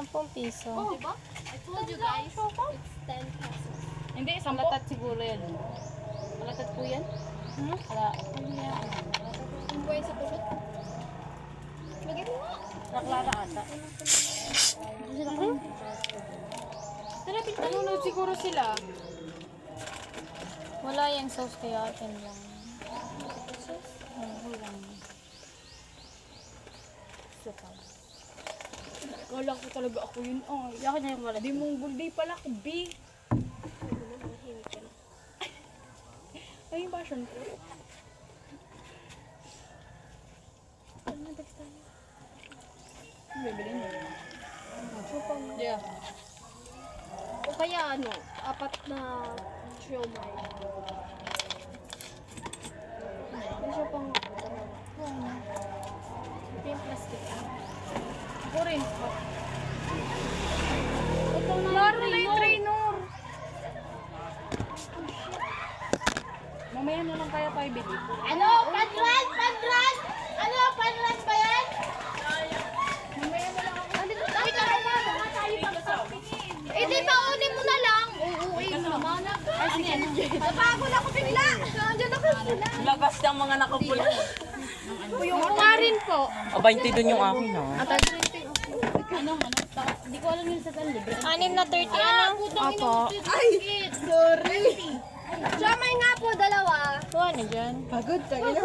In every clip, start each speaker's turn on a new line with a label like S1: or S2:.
S1: 10 piso.
S2: Oh, diba? I told you guys, it's 10 pesos.
S3: Hindi, isang latat siguro yan. Malatat po yan? Ala,
S2: Yung buhay sa puso. Lagay mo nga.
S3: Raklara ata. Tara, pintanunod siguro sila.
S1: Wala yung sauce kaya atin lang.
S3: Walang. Suka. Kala ko talaga ako yun. Oh, yakin na yung wala. Di mong buldi pala ako, B. Ay, yung passion ko. Bibili niyo. Yeah.
S2: O kaya ano, 4 na siomay. May siya pang ito yung plastic.
S3: Ako rin. Laro na yung trainer. Mamaya na lang kaya tayo bili.
S2: Ano? Padran? Padran? Ano? Padran ba yan?
S3: Mamaya na lang ako.
S2: Ay, tara na. Mga tayo pagpapingin. Eh, di ba unin mo na lang? Oo, eh, naman.
S3: Ay, sige, ano?
S2: Napagod ako bigla. Nandiyan ako sila.
S4: Labas ng mga nakapula.
S2: Yung rin po.
S4: O, 20 dun yung akin, ha?
S3: Anong, ano? Hindi ko alam yun sa libre.
S1: 6 na 30, ano?
S2: Opo. Ay, sorry. Siomay nga po, dalawa.
S1: Kuha na dyan.
S2: Pagod, nandiyan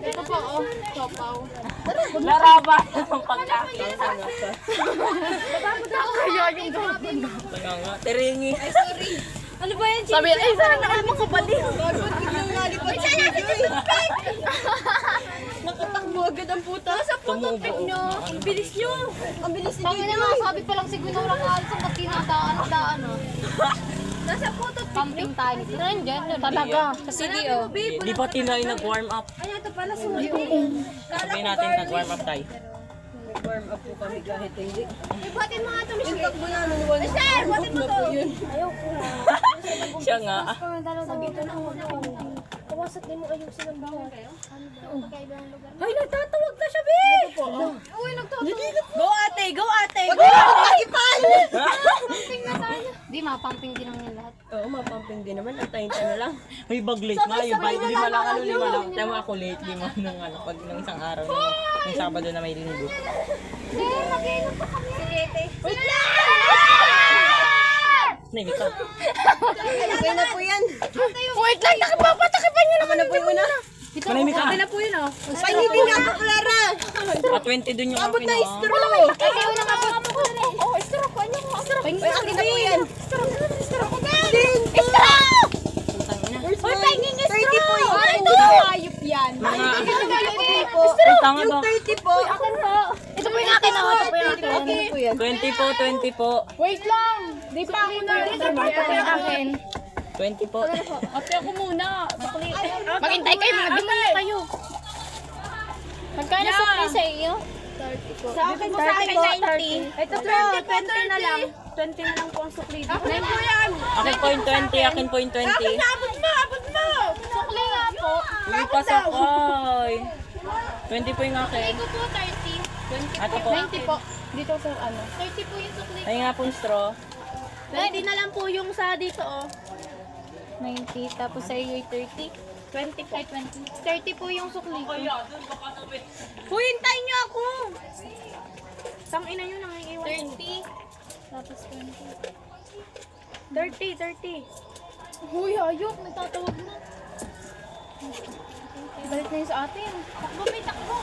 S3: Ito po, oh. Sopaw.
S4: Laraba ng pagkain.
S2: Napagod ako. Kaya yung gawin.
S4: Tanga nga, tiringi.
S2: Ano ba yan,
S3: Sabi, ay, sana nakalmang kapatid.
S2: Pagod, biglang nalipad. Ay, siya natin yung toothpick! Nakatakbo agad ang puta. Sa po toothpick nyo. Ang bilis nyo. Ang bilis nyo. Sabi naman, sabi pa lang si Gunora ka alis ang ba't kinadaan ah. Nasa po toothpick nyo.
S1: Pumping tayo. Nandyan, talaga. Sa CDO.
S4: Di pa tinay nag-warm up.
S2: Ay, ito pala sulit.
S4: Sabihin natin nag-warm up tayo.
S5: Warm up po kami kahit hindi.
S2: Ay, batin mo nga ito, Miss
S5: Yung
S2: Kate.
S5: takbo namin, one
S2: Mister, batin mo to.
S4: Siya nga.
S2: Sabi ito na ako. Kawasak din mo ayusin ang bawal. Magkaiba ang lugar.
S5: Ay, nagtatawag na siya, Be!
S2: Uy, nagtotoo.
S5: Go ate! Go ate! Go ate! Ipal!
S1: Di, mapumping din naman yung lahat.
S5: Oo, mapamping din naman. Antayin ka na lang.
S4: May bag late nga. Yung bag, lima lang, ano, lima lang. Tama ako late, lima nung ano, pag nung isang araw, nung Sabado na may linggo.
S2: Hindi, mag-inom pa kami. Sige, te. Wait
S4: Nahing ka.
S5: Okay na po yan.
S2: Wait lang, nakapapatakipan niyo
S5: Ako na po yung una.
S4: Manahimik ka.
S3: na po yun, oh.
S5: Pahibig nga po, Clara!
S4: Ah, 20 dun yung
S5: Abot
S4: akin,
S5: na
S4: ah.
S5: straw!
S2: Ikaw na nga po. Oh, straw ko. Ano mo? Straw.
S5: Ay, akin na po yan.
S2: Straw ko.
S5: Straw!
S2: Uy, pahingin niyo straw.
S5: 30 po yun.
S2: Ay, ito. Hayop yan.
S4: Mga,
S5: po.
S4: ay, tanga
S5: Yung
S4: ba?
S5: 30 po.
S2: Akin po.
S1: Ito po yung akin, ako. Ito po yung akin.
S5: Okay po yan.
S4: 20 po, 20 po.
S3: Wait lang. Di pa ako na.
S1: Ito yung akin.
S4: 20 po.
S3: Ate, ako muna.
S1: Maghintay kayo, mga demonyo kayo. Magkano sa sa iyo?
S2: Sa akin po, sa akin 90.
S3: Ito po, 20 na lang. 20 na lang po ang sukli. Akin po yan.
S4: Akin po yung 20, akin po yung 20.
S3: Abot mo.
S2: Sukli nga po.
S4: Uy, pasakay. 20 po yung akin.
S2: Ito po, 30.
S4: Ato po.
S3: 20 po. Dito sa ano.
S2: 30 po yung sukli.
S4: Ay nga po yung straw.
S2: 20 na lang po yung sa dito, oh.
S1: 90, tapos sa iyo ay 30.
S2: 20 po. 30 po yung sukli ko.
S3: Uy, hintayin niyo ako. Tangina nyo nang iiwan.
S2: 30.
S1: Tapos 20.
S3: 30.
S2: Uy, hayop. Nagtatawag na.
S3: Balik na yun sa atin.
S2: Takbo, may takbo.